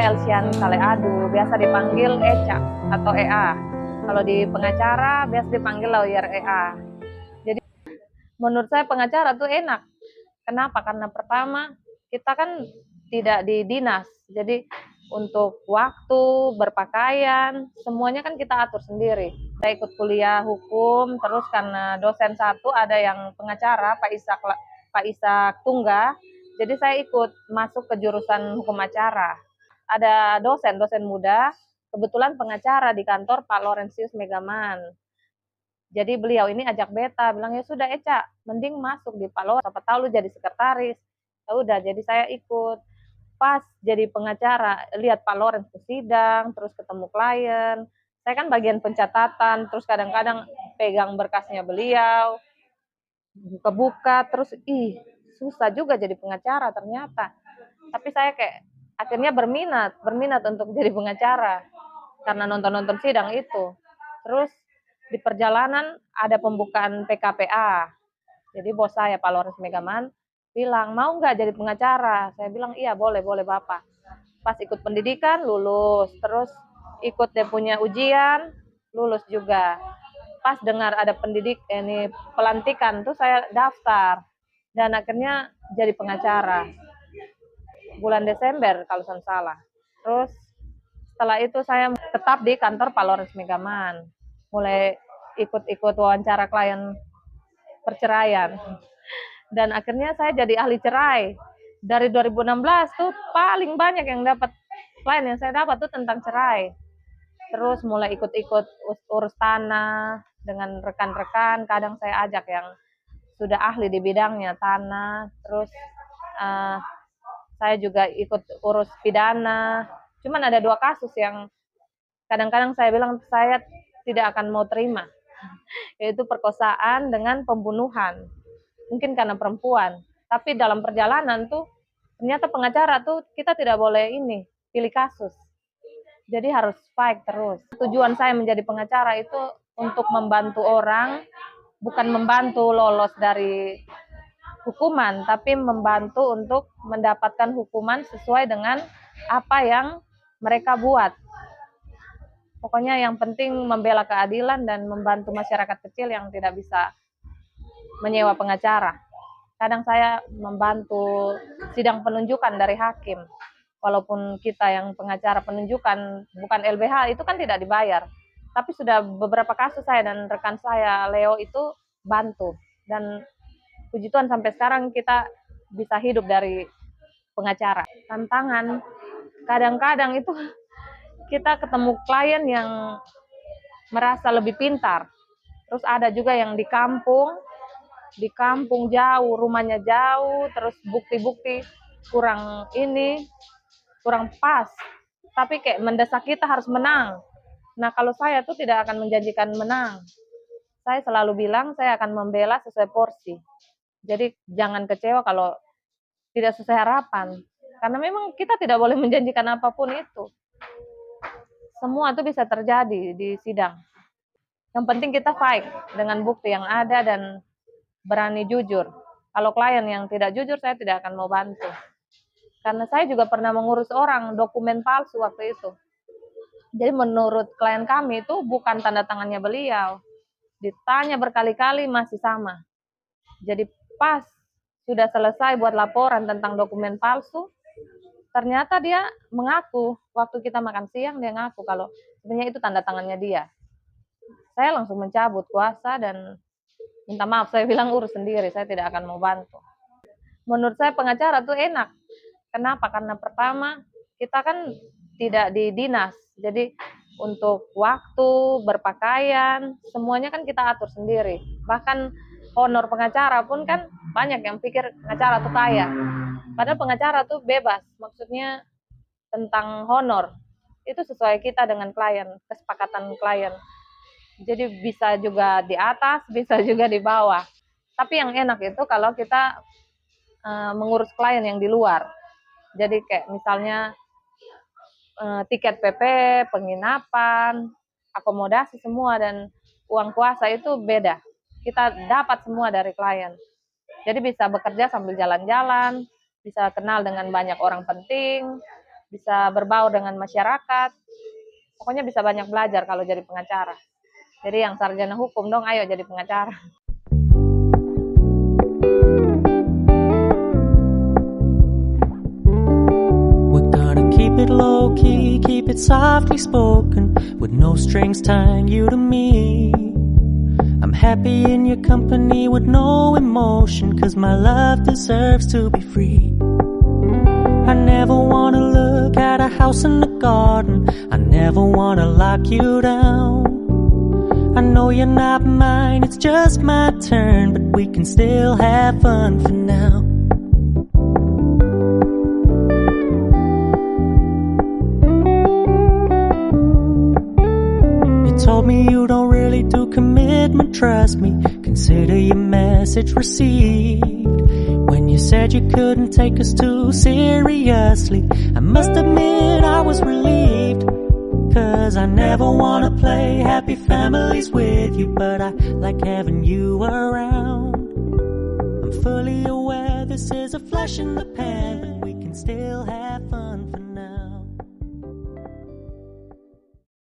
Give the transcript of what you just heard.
Saya Elsian Saleadu, biasa dipanggil Eca atau EA. Kalau di pengacara biasa dipanggil lawyer EA. Jadi menurut saya pengacara tuh enak. Kenapa? Karena pertama kita kan tidak di dinas, jadi untuk waktu, berpakaian, semuanya kan kita atur sendiri. Saya ikut kuliah hukum, terus karena dosen satu ada yang pengacara, Pak Ishak Tungga, jadi saya ikut masuk ke jurusan hukum acara. Ada dosen muda, kebetulan pengacara di kantor Pak Laurentius Megaman. Jadi beliau ini ajak beta, bilang ya sudah Eca, mending masuk di Pak Lawrence, siapa tahu lu jadi sekretaris. Ya udah, jadi saya ikut. Pas jadi pengacara, lihat Pak Lawrence ke sidang, terus ketemu klien. Saya kan bagian pencatatan, terus kadang-kadang pegang berkasnya beliau, buka-buka, terus susah juga jadi pengacara ternyata. Tapi saya kayak akhirnya berminat untuk jadi pengacara karena nonton-nonton sidang itu. Terus di perjalanan ada pembukaan PKPA. Jadi bos saya Pak Lawrence Megaman bilang, mau nggak jadi pengacara? Saya bilang, iya boleh Bapak. Pas ikut pendidikan, lulus. Terus ikut dia punya ujian, lulus juga. Pas dengar ada ini pelantikan tuh saya daftar. Dan akhirnya jadi pengacara. Bulan Desember kalau saya salah. Terus setelah itu saya tetap di kantor Pak Lawrence Megaman. Mulai ikut-ikut wawancara klien perceraian. Dan akhirnya saya jadi ahli cerai. Dari 2016 tuh paling banyak yang dapat klien yang saya dapat tuh tentang cerai. Terus mulai ikut-ikut urus tanah dengan rekan-rekan. Kadang saya ajak yang sudah ahli di bidangnya tanah. Terus saya juga ikut urus pidana. Cuman ada 2 kasus yang kadang-kadang saya bilang saya tidak akan mau terima, yaitu perkosaan dengan pembunuhan. Mungkin karena perempuan, tapi dalam perjalanan tuh ternyata pengacara tuh kita tidak boleh pilih kasus. Jadi harus fight terus. Tujuan saya menjadi pengacara itu untuk membantu orang, bukan membantu lolos dari hukuman, tapi membantu untuk mendapatkan hukuman sesuai dengan apa yang mereka buat. Pokoknya yang penting membela keadilan dan membantu masyarakat kecil yang tidak bisa menyewa pengacara. Kadang saya membantu sidang penunjukan dari hakim. Walaupun kita yang pengacara penunjukan bukan LBH, itu kan tidak dibayar. Tapi sudah beberapa kasus saya dan rekan saya, Leo, itu bantu. Dan puji Tuhan sampai sekarang kita bisa hidup dari pengacara. Tantangan, kadang-kadang itu kita ketemu klien yang merasa lebih pintar. Terus ada juga yang di kampung jauh, rumahnya jauh, terus bukti-bukti kurang pas. Tapi kayak mendesak kita harus menang. Nah kalau saya tuh tidak akan menjanjikan menang. Saya selalu bilang saya akan membela sesuai porsi. Jadi jangan kecewa kalau tidak sesuai harapan. Karena memang kita tidak boleh menjanjikan apapun itu. Semua itu bisa terjadi di sidang. Yang penting kita fight dengan bukti yang ada dan berani jujur. Kalau klien yang tidak jujur, saya tidak akan mau bantu. Karena saya juga pernah mengurus orang dokumen palsu waktu itu. Jadi menurut klien kami itu bukan tanda tangannya beliau. Ditanya berkali-kali masih sama. Jadi pas sudah selesai buat laporan tentang dokumen palsu, ternyata dia mengaku, waktu kita makan siang dia ngaku kalau sebenarnya itu tanda tangannya dia. Saya langsung mencabut kuasa dan minta maaf, saya bilang urus sendiri, saya tidak akan mau bantu. Menurut saya pengacara tuh enak. Kenapa? Karena pertama, kita kan tidak di dinas, jadi untuk waktu, berpakaian, semuanya kan kita atur sendiri. Bahkan honor pengacara pun kan banyak yang pikir pengacara tuh kaya. Padahal pengacara tuh bebas, maksudnya tentang honor. Itu sesuai kita dengan klien, kesepakatan klien. Jadi bisa juga di atas, bisa juga di bawah. Tapi yang enak itu kalau kita mengurus klien yang di luar. Jadi kayak misalnya tiket PP, penginapan, akomodasi semua dan uang kuasa itu beda. Kita dapat semua dari klien. Jadi bisa bekerja sambil jalan-jalan, bisa kenal dengan banyak orang penting, bisa berbaur dengan masyarakat. Pokoknya bisa banyak belajar kalau jadi pengacara. Jadi yang sarjana hukum dong, ayo jadi pengacara. We're gonna keep it low key, keep it softly spoken, with no strings tying you to me. I'm happy in your company with no emotion, 'cause my love deserves to be free. I never wanna look at a house in the garden, I never wanna lock you down. I know you're not mine, it's just my turn, but we can still have fun for now. You told me you don't really do commitment, trust me, consider your message received. When you said you couldn't take us too seriously, I must admit I was relieved. 'Cause I never wanna play happy families with you, but I like having you around. I'm fully aware this is a flash in the pan, but we can still have fun for now.